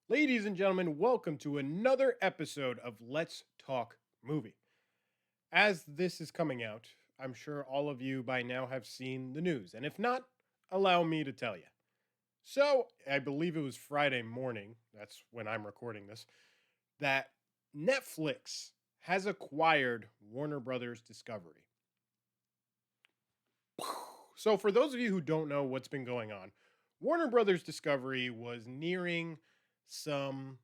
Ladies and gentlemen, welcome to another episode of Let's Talk Movie. As this is coming out, I'm sure all of you by now have seen the news, and if not, allow me to tell you. So, I believe it was Friday morning, that's when I'm recording this, that Netflix has acquired Warner Brothers Discovery. So, for those of you who don't know what's been going on, Warner Brothers Discovery was nearing some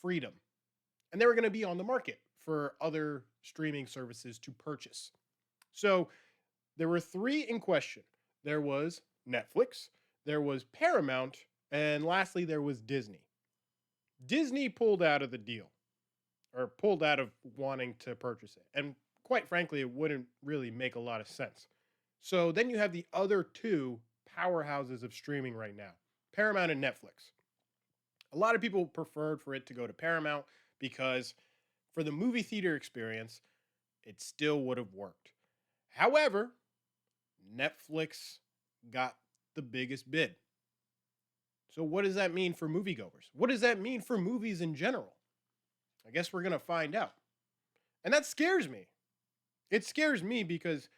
freedom and they were going to be on the market for other streaming services to purchase. So there were three in question. There was Netflix, there was Paramount, and lastly there was Disney. Disney pulled out of the deal or pulled out of wanting to purchase it. And quite frankly, it wouldn't really make a lot of sense. So then you have the other two powerhouses of streaming right now, Paramount and Netflix. A lot of people preferred for it to go to Paramount because for the movie theater experience, it still would have worked. However, Netflix got the biggest bid. So, what does that mean for moviegoers? What does that mean for movies in general? I guess we're going to find out. And that scares me. It scares me because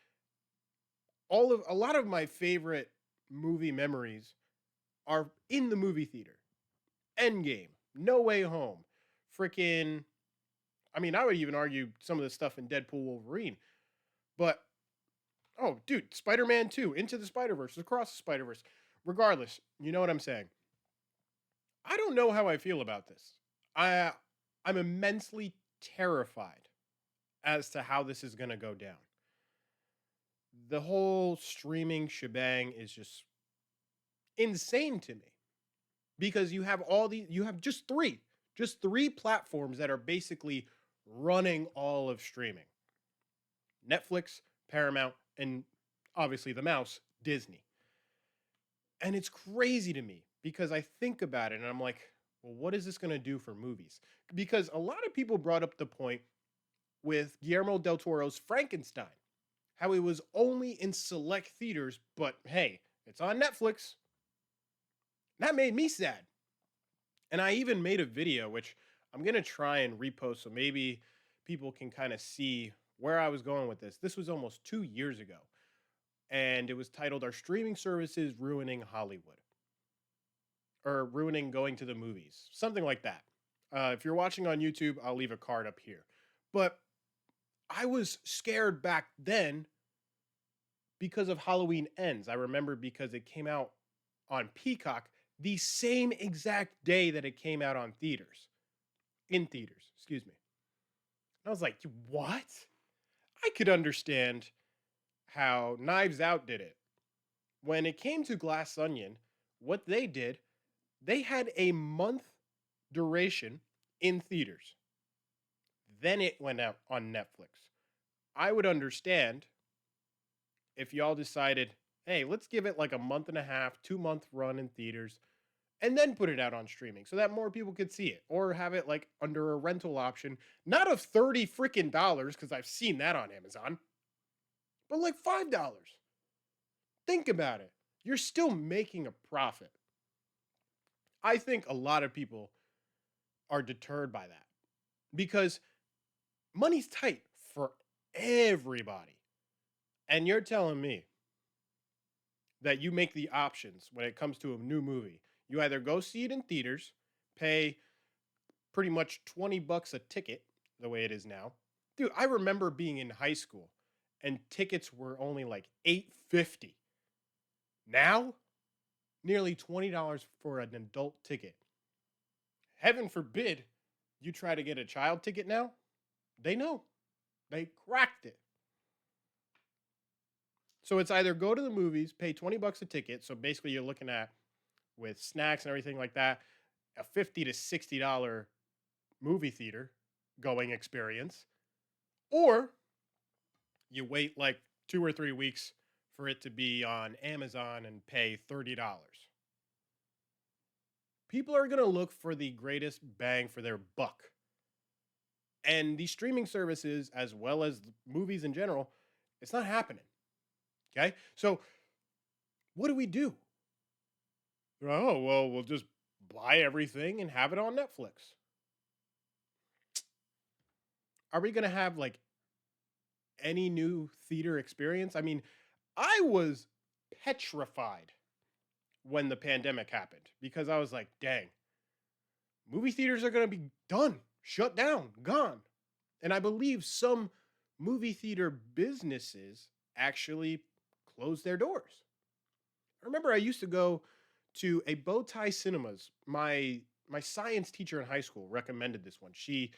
a lot of my favorite movie memories are in the movie theater. Endgame, No Way Home, freaking I would even argue some of the stuff in Deadpool Wolverine. But oh, dude, Spider-Man 2, Into the Spider-Verse, Across the Spider-Verse. Regardless, you know what I'm saying. I don't know how I feel about this. I'm immensely terrified as to how this is going to go down. The whole streaming shebang is just insane to me because you have just three platforms that are basically running all of streaming. Netflix, Paramount, and obviously the mouse, Disney. And it's crazy to me because I think about it and I'm like, well, what is this going to do for movies? Because a lot of people brought up the point with Guillermo del Toro's Frankenstein, how it was only in select theaters, but hey, it's on Netflix. That made me sad. And I even made a video, which I'm going to try and repost so maybe people can kind of see where I was going with this. This was almost 2 years ago. And it was titled Are Streaming Services Ruining Hollywood? Or ruining going to the movies? Something like that. If you're watching on YouTube, I'll leave a card up here. But I was scared back then because of Halloween Ends. I remember because it came out on Peacock the same exact day that it came out on in theaters, excuse me. And I was like, what? I could understand how Knives Out did it. When it came to Glass Onion, what they did, they had a month duration in theaters. Then it went out on Netflix. I would understand if y'all decided, hey, let's give it like a month and a half, 2 month run in theaters, and then put it out on streaming so that more people could see it or have it like under a rental option, not of 30 freaking dollars, because I've seen that on Amazon, but like $5. Think about it. You're still making a profit. I think a lot of people are deterred by that because money's tight for everybody. And you're telling me that you make the options when it comes to a new movie. You either go see it in theaters, pay pretty much $20 a ticket, the way it is now. Dude, I remember being in high school and tickets were only like $8.50. Now, nearly $20 for an adult ticket. Heaven forbid you try to get a child ticket now. They know. They cracked it. So it's either go to the movies, pay $20 a ticket. So basically you're looking at, with snacks and everything like that, a $50 to $60 movie theater going experience. Or you wait like 2 or 3 weeks for it to be on Amazon and pay $30. People are going to look for the greatest bang for their buck. And these streaming services, as well as movies in general, it's not happening. Okay. So what do we do? Oh, well, we'll just buy everything and have it on Netflix. Are we going to have like any new theater experience? I mean, I was petrified when the pandemic happened because I was like, dang, movie theaters are going to be done, shut down, gone. And I believe some movie theater businesses actually closed their doors. I remember I used to go to a bow tie cinemas. My science teacher in high school recommended this one. She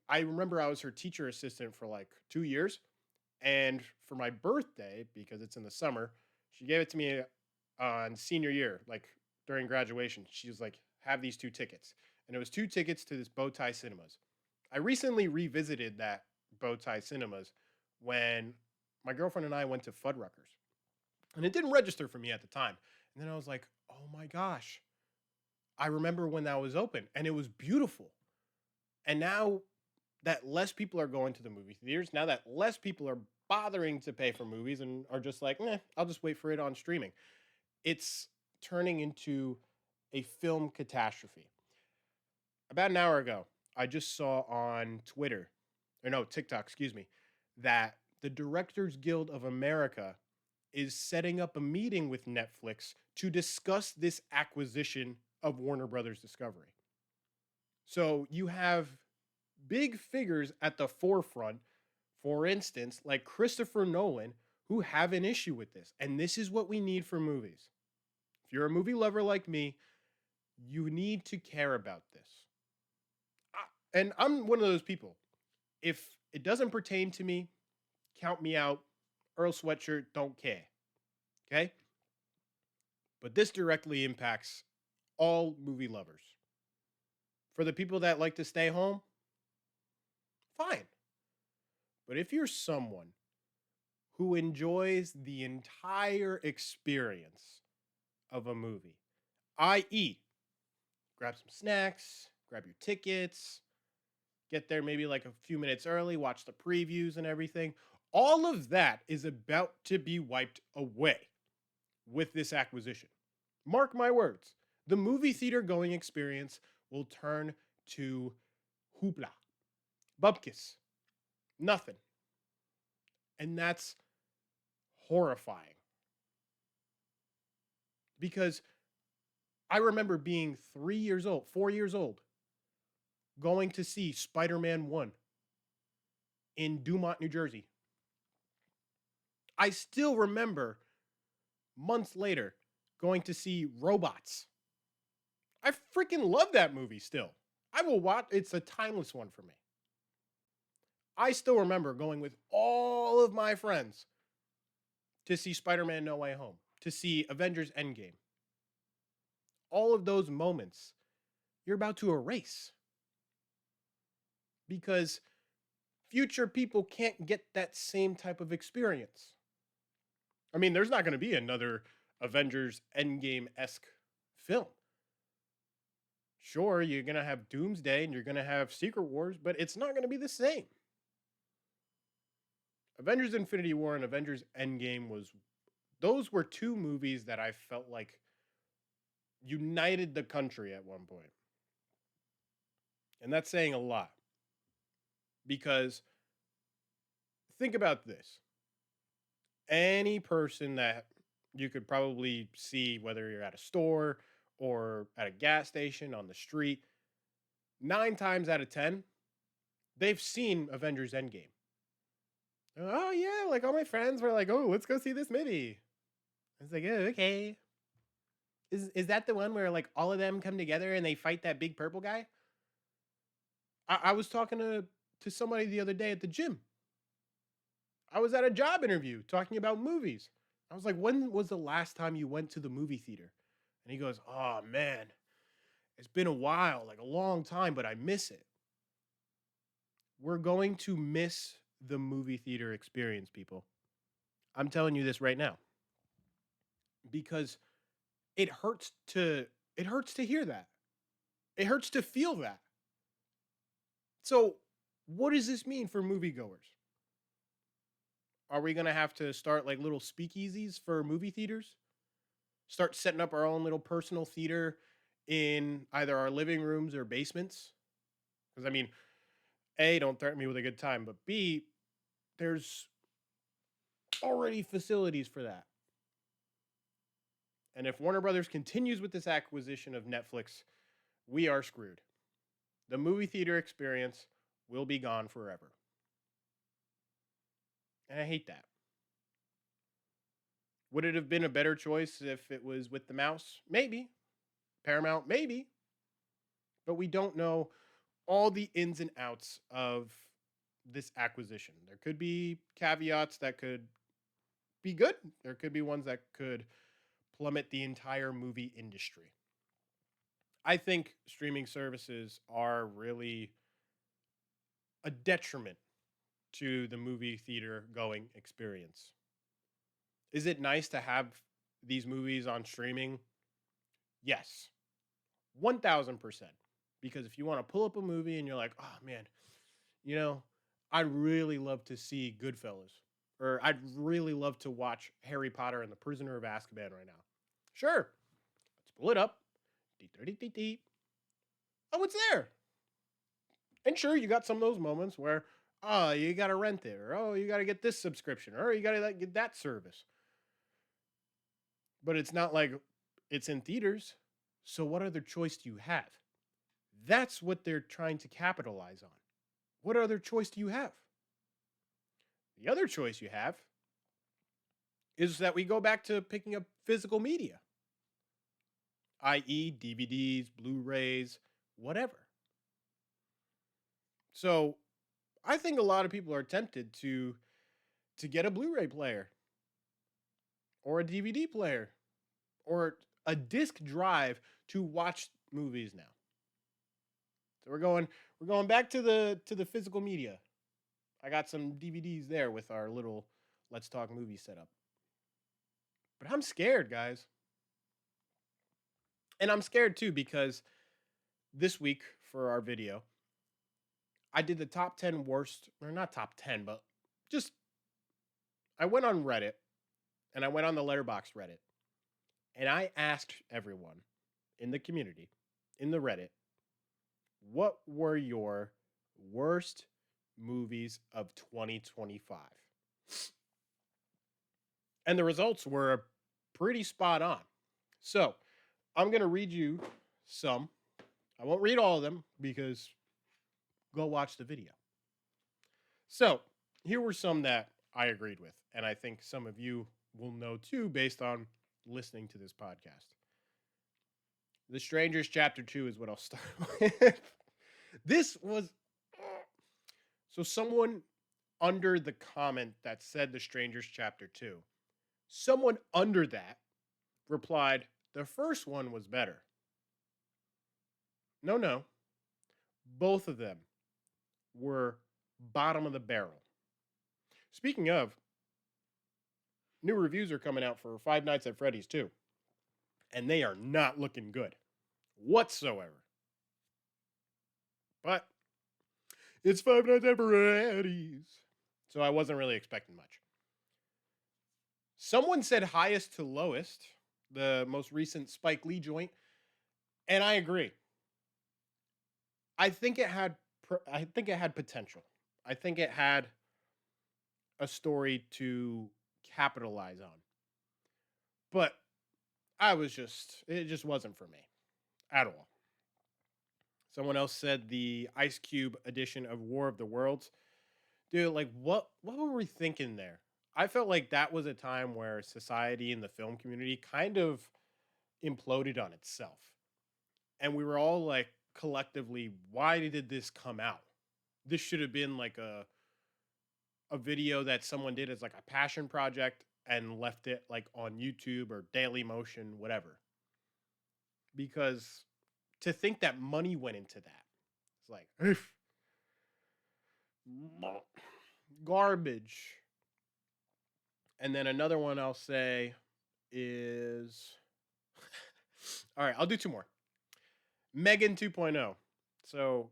I remember I was her teacher assistant for like 2 years, and for my birthday, because it's in the summer, she gave it to me on senior year, like during graduation. She was like, "Have these 2 tickets." And it was 2 tickets to this bow tie cinemas. I recently revisited that bow tie cinemas when my girlfriend and I went to Fuddruckers. And it didn't register for me at the time. And then I was like, "Oh my gosh. I remember when that was open and it was beautiful." And now that less people are going to the movie theaters, now that less people are bothering to pay for movies and are just like, I'll just wait for it on streaming. It's turning into a film catastrophe. About an hour ago, I just saw on Twitter, or no, TikTok, excuse me, that the Directors Guild of America is setting up a meeting with Netflix to discuss this acquisition of Warner Brothers Discovery. So you have big figures at the forefront, for instance, like Christopher Nolan, who have an issue with this. And this is what we need for movies. If you're a movie lover like me, you need to care about this. And I'm one of those people. If it doesn't pertain to me, count me out. Earl Sweatshirt, don't care. Okay? But this directly impacts all movie lovers. For the people that like to stay home, fine. But if you're someone who enjoys the entire experience of a movie, i.e., grab some snacks, grab your tickets, get there maybe like a few minutes early, watch the previews and everything, all of that is about to be wiped away with this acquisition. Mark my words, the movie theater going experience will turn to hoopla, bupkis, nothing. And that's horrifying. Because I remember being 3 years old, 4 years old, going to see Spider Man 1 in Dumont, New Jersey. I still remember months later going to see Robots. I freaking love that movie still. I will watch, it's a timeless one for me. I still remember going with all of my friends to see Spider Man No Way Home, to see Avengers Endgame. All of those moments you're about to erase because future people can't get that same type of experience. I mean, there's not going to be another Avengers Endgame esque film. Sure, you're going to have Doomsday and you're going to have Secret Wars, but it's not going to be the same. Avengers Infinity War and Avengers Endgame those were 2 movies that I felt like united the country at one point. And that's saying a lot. Because think about this. Any person that you could probably see, whether you're at a store or at a gas station, on the street, 9 times out of 10, they've seen Avengers Endgame. Oh, yeah, like all my friends were like, "Oh, let's go see this movie." I was like, "Oh, okay." Is that the one where like all of them come together and they fight that big purple guy? I was talking to somebody the other day at the gym. I was at a job interview talking about movies. I was like, "When was the last time you went to the movie theater?" And he goes, "Oh man, it's been a while, like a long time, but I miss it." We're going to miss the movie theater experience, people. I'm telling you this right now because it hurts to it hurts to hear that. It hurts to feel that. So, what does this mean for moviegoers? Are we going to have to start like little speakeasies for movie theaters? Start setting up our own little personal theater in either our living rooms or basements. Because, I mean, A, don't threaten me with a good time, but B, there's already facilities for that. And if Warner Brothers continues with this acquisition of Netflix, we are screwed. The movie theater experience will be gone forever. And I hate that. Would it have been a better choice if it was with the mouse? Maybe. Paramount? Maybe. But we don't know all the ins and outs of this acquisition. There could be caveats that could be good, there could be ones that could plummet the entire movie industry. I think streaming services are really a detriment to the movie theater going experience. Is it nice to have these movies on streaming? Yes, 1000%. Because if you want to pull up a movie and you're like, oh man, you know, I'd really love to see Goodfellas, or I'd really love to watch Harry Potter and the Prisoner of Azkaban right now. Sure, let's pull it up. Oh, it's there. And sure, you got some of those moments where, oh, you got to rent it, or oh, you got to get this subscription, or you got to get that service. But it's not like it's in theaters. So what other choice do you have? That's what they're trying to capitalize on. What other choice do you have? The other choice you have is that we go back to picking up physical media, i.e., DVDs, Blu rays, whatever. So I think a lot of people are tempted to get a Blu ray player or a DVD player or a disc drive to watch movies now. So we're going back to the physical media. I got some DVDs there with our little Let's Talk Movie setup. But I'm scared, guys. And I'm scared too because this week for our video, I did the top 10 worst, or not top 10, but just I went on Reddit and I went on the Letterboxd Reddit and I asked everyone in the community, in the Reddit, what were your worst movies of 2025? And the results were pretty spot on. So I'm going to read you some. I won't read all of them because go watch the video. So here were some that I agreed with. And I think some of you will know too based on listening to this podcast. The Strangers Chapter 2 is what I'll start with. This was... So someone under the comment that said The Strangers Chapter 2, someone under that replied, the first one was better. No. Both of them were bottom of the barrel. Speaking of, new reviews are coming out for Five Nights at Freddy's 2. And they are not looking good whatsoever. But it's Five Nights at Freddy's. So I wasn't really expecting much. Someone said highest to lowest, the most recent Spike Lee joint. And I agree. I think it had potential. I think it had a story to capitalize on. But it just wasn't for me at all. Someone else said the Ice Cube edition of War of the Worlds. Dude, like what were we thinking there? I felt like that was a time where society and the film community kind of imploded on itself. And we were all like collectively, why did this come out? This should have been like a video that someone did as like a passion project and left it like on YouTube or Daily Motion, whatever. Because to think that money went into that, it's like garbage. And then another one I'll say is, all right, I'll do two more. Megan 2.0. So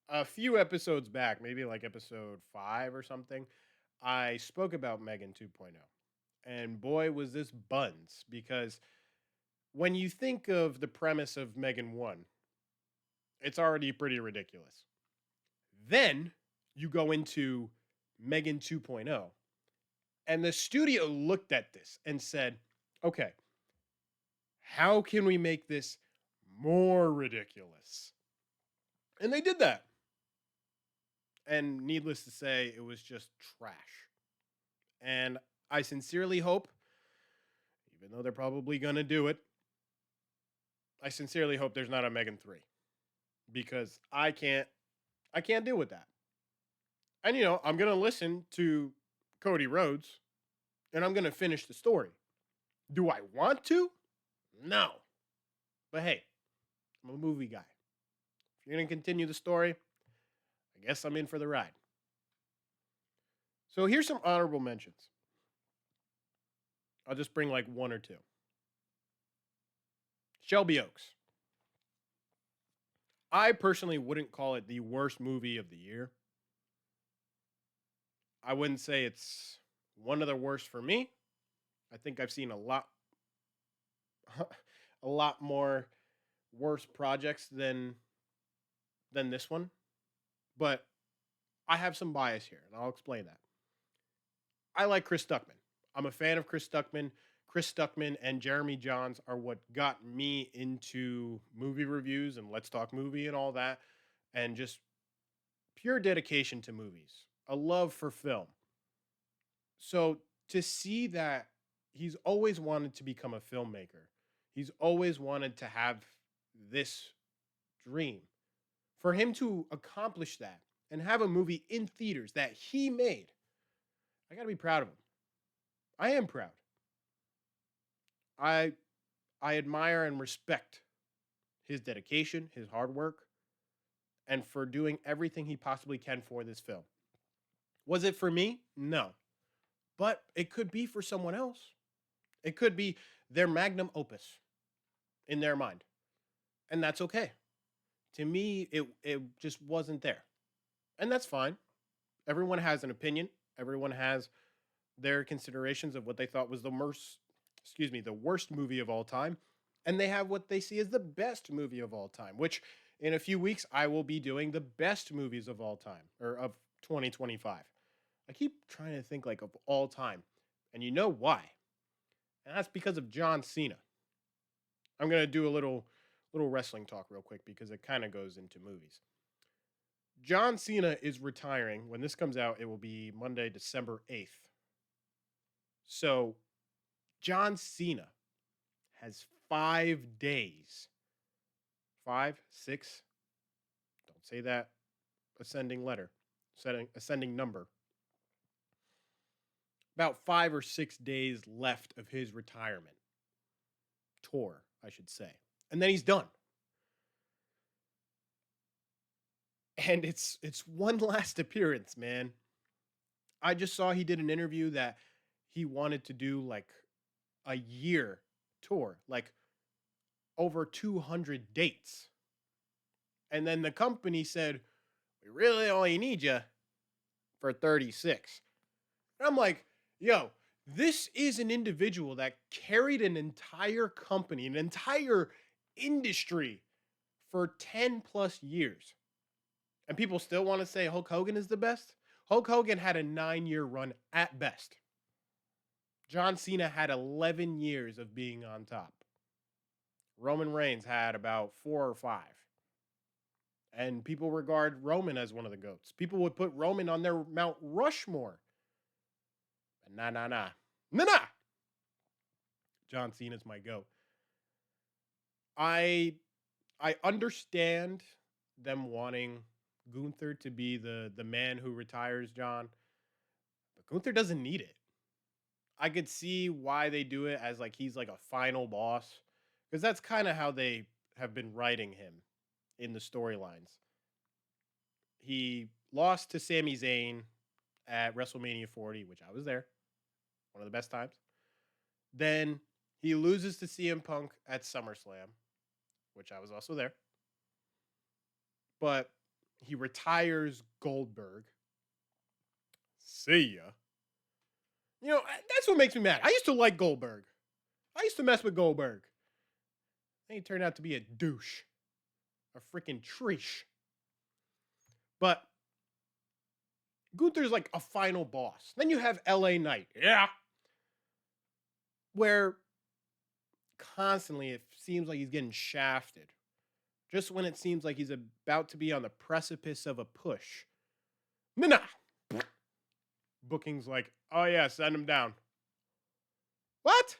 a few episodes back, maybe like episode 5 or something, I spoke about Megan 2.0. And boy, was this buns, because when you think of the premise of Megan 1, it's already pretty ridiculous. Then you go into Megan 2.0, and the studio looked at this and said, okay, how can we make this more ridiculous? And they did that. And needless to say, it was just trash. And I sincerely hope, even though they're probably going to do it, I sincerely hope there's not a Megan 3 because I can't deal with that. And I'm going to listen to Cody Rhodes and I'm going to finish the story. Do I want to? No. But hey, I'm a movie guy. If you're going to continue the story, I guess I'm in for the ride. So here's some honorable mentions. I'll just bring like one or two. Shelby Oaks. I personally wouldn't call it the worst movie of the year. I wouldn't say it's one of the worst for me. I think I've seen a lot a lot more worse projects than this one. But I have some bias here, and I'll explain that. I like Chris Stuckman. I'm a fan of Chris Stuckman. Chris Stuckman and Jeremy Johns are what got me into movie reviews and Let's Talk Movie and all that, and just pure dedication to movies, a love for film. So to see that he's always wanted to become a filmmaker, he's always wanted to have this dream. For him to accomplish that and have a movie in theaters that he made, I got to be proud of him. I am proud. I I admire and respect his dedication, his hard work, and for doing everything he possibly can for this film. Was it for me? No. But it could be for someone else. It could be their magnum opus in their mind. And that's okay. To me, it just wasn't there. And that's fine. Everyone has an opinion. Everyone has their considerations of what they thought was the worst movie of all time. And they have what they see as the best movie of all time, which in a few weeks I will be doing the best movies of all time or of 2025. I keep trying to think like of all time. And you know why? And that's because of John Cena. I'm going to do a little wrestling talk real quick because it kind of goes into movies. John Cena is retiring. When this comes out, it will be Monday, December 8th. So, John Cena has 5 days. 5, 6. Don't say that ascending letter, ascending number. About 5 or 6 days left of his retirement tour, I should say. And then he's done. And it's one last appearance, man. I just saw he did an interview that he wanted to do like a year tour, like over 200 dates. And then the company said, "We really only need you for 36." And I'm like, yo, this is an individual that carried an entire company, an entire industry for 10 plus years. And people still want to say Hulk Hogan is the best. Hulk Hogan had a 9-year run at best. John Cena had 11 years of being on top. Roman Reigns had about 4 or 5. And people regard Roman as one of the GOATs. People would put Roman on their Mount Rushmore. But nah. John Cena's my GOAT. I understand them wanting Gunther to be the man who retires John, but Gunther doesn't need it. I could see why they do it as like he's like a final boss, because that's kind of how they have been writing him in the storylines. He lost to Sami Zayn at WrestleMania 40, which I was there, one of the best times. Then he loses to CM Punk at SummerSlam, which I was also there. But he retires Goldberg. See ya. That's what makes me mad. I used to like Goldberg. I used to mess with Goldberg. And he turned out to be a douche, a freaking trish. But Gunther's like a final boss. Then you have LA Knight. Yeah. Where constantly it seems like he's getting shafted. Just when it seems like he's about to be on the precipice of a push. Nah. Booking's like, oh yeah, send him down. What?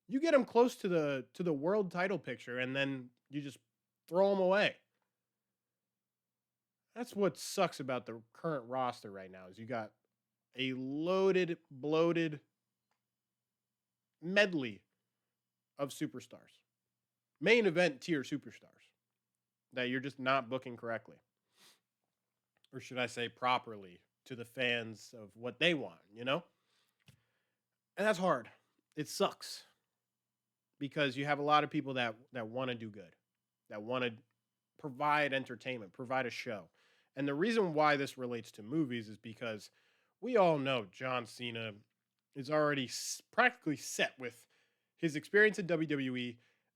You get him close to the world title picture and then you just throw him away. That's what sucks about the current roster right now is you got a loaded, bloated medley of superstars. Main event tier superstars that you're just not booking correctly. Or should I say properly to the fans of what they want, you know? And that's hard. It sucks because you have a lot of people that want to do good, that want to provide entertainment, provide a show. And the reason why this relates to movies is because we all know John Cena is already practically set with his experience in WWE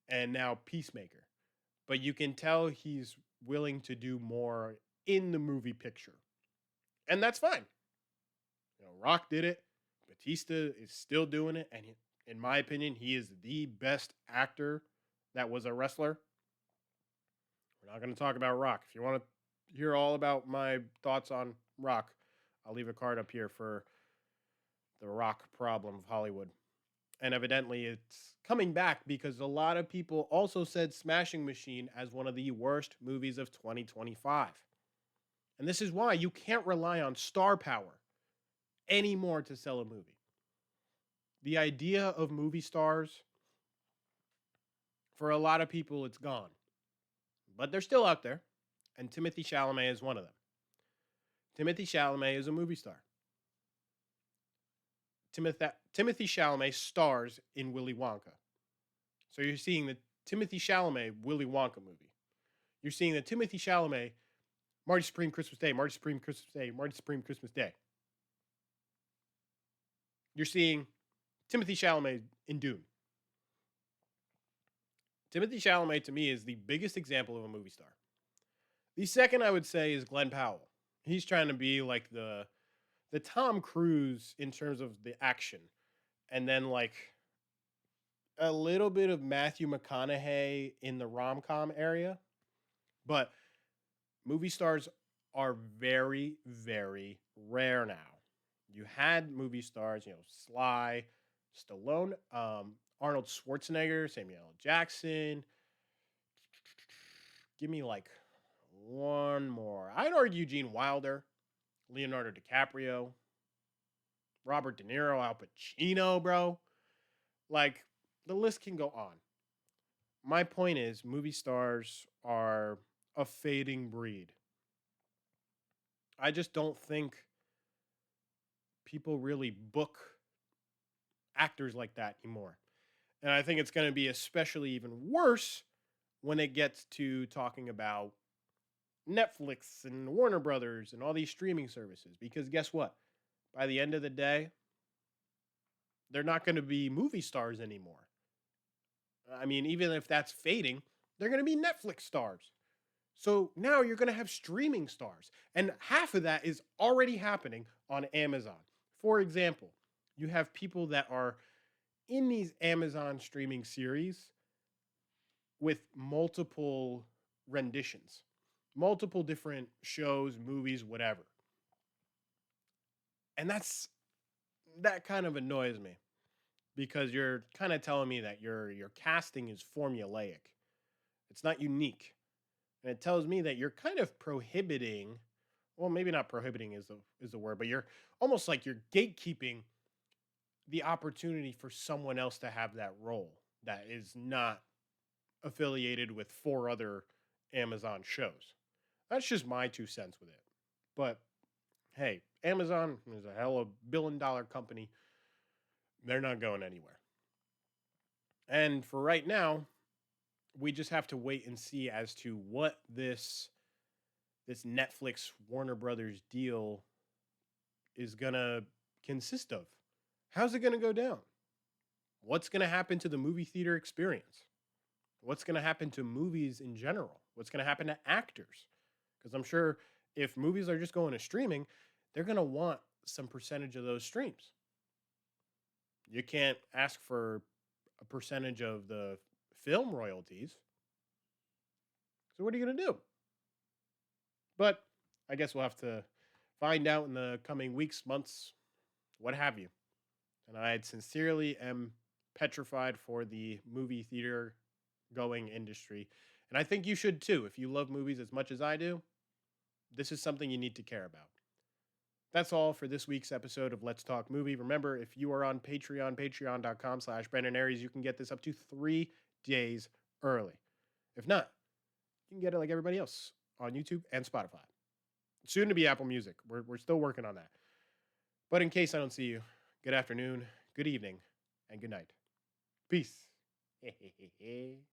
and now Peacemaker. But you can tell he's willing to do more in the movie picture. And that's fine. You know, Rock did it. Batista is still doing it. And in my opinion, he is the best actor that was a wrestler. We're not going to talk about Rock. If you want to hear all about my thoughts on Rock, I'll leave a card up here for the Rock problem of Hollywood. And evidently it's coming back because a lot of people also said Smashing Machine as one of the worst movies of 2025. And this is why you can't rely on star power anymore to sell a movie. The idea of movie stars, for a lot of people, it's gone. But they're still out there. And Timothée Chalamet is one of them. Timothée Chalamet is a movie star. Timothée Chalamet stars in Willy Wonka. So you're seeing the Timothée Chalamet Willy Wonka movie. You're seeing the Timothée Chalamet Marty Supreme Christmas Day, Marty Supreme Christmas Day, Marty Supreme Christmas Day. You're seeing Timothée Chalamet in Dune. Timothée Chalamet to me is the biggest example of a movie star. The second I would say is Glenn Powell. He's trying to be like the Tom Cruise in terms of the action. And then like a little bit of Matthew McConaughey in the rom-com area. But movie stars are very, very rare now. You had movie stars, Sly, Stallone, Arnold Schwarzenegger, Samuel L. Jackson. Give me like one more. I'd argue Gene Wilder, Leonardo DiCaprio, Robert De Niro, Al Pacino, bro. Like, the list can go on. My point is, movie stars are a fading breed. I just don't think people really book actors like that anymore. And I think it's going to be especially even worse when it gets to talking about Netflix and Warner Brothers and all these streaming services. Because guess what? By the end of the day, they're not going to be movie stars anymore. I mean, even if that's fading, they're going to be Netflix stars. So now you're going to have streaming stars. And half of that is already happening on Amazon. For example, you have people that are in these Amazon streaming series with multiple renditions, multiple different shows, movies, whatever. And that kind of annoys me because you're kind of telling me that your casting is formulaic. It's not unique. And it tells me that you're kind of prohibiting, well, maybe not prohibiting is the word, but you're almost like you're gatekeeping the opportunity for someone else to have that role that is not affiliated with 4 other Amazon shows. That's just my 2 cents with it. But hey, Amazon is a hell of a billion-dollar company. They're not going anywhere. And for right now, we just have to wait and see as to what this Netflix Warner Brothers deal is going to consist of. How's it going to go down? What's going to happen to the movie theater experience? What's going to happen to movies in general? What's going to happen to actors? Because I'm sure if movies are just going to streaming, they're going to want some percentage of those streams. You can't ask for a percentage of the film royalties. So what are you going to do? But I guess we'll have to find out in the coming weeks, months, what have you. And I sincerely am petrified for the movie theater going industry. And I think you should too. If you love movies as much as I do, this is something you need to care about. That's all for this week's episode of Let's Talk Movie. Remember, if you are on Patreon, patreon.com/Brandon Aries, you can get this up to 3 days early. If not, you can get it like everybody else on YouTube and Spotify. Soon to be Apple Music. We're still working on that. But in case I don't see you, good afternoon, good evening, and good night. Peace.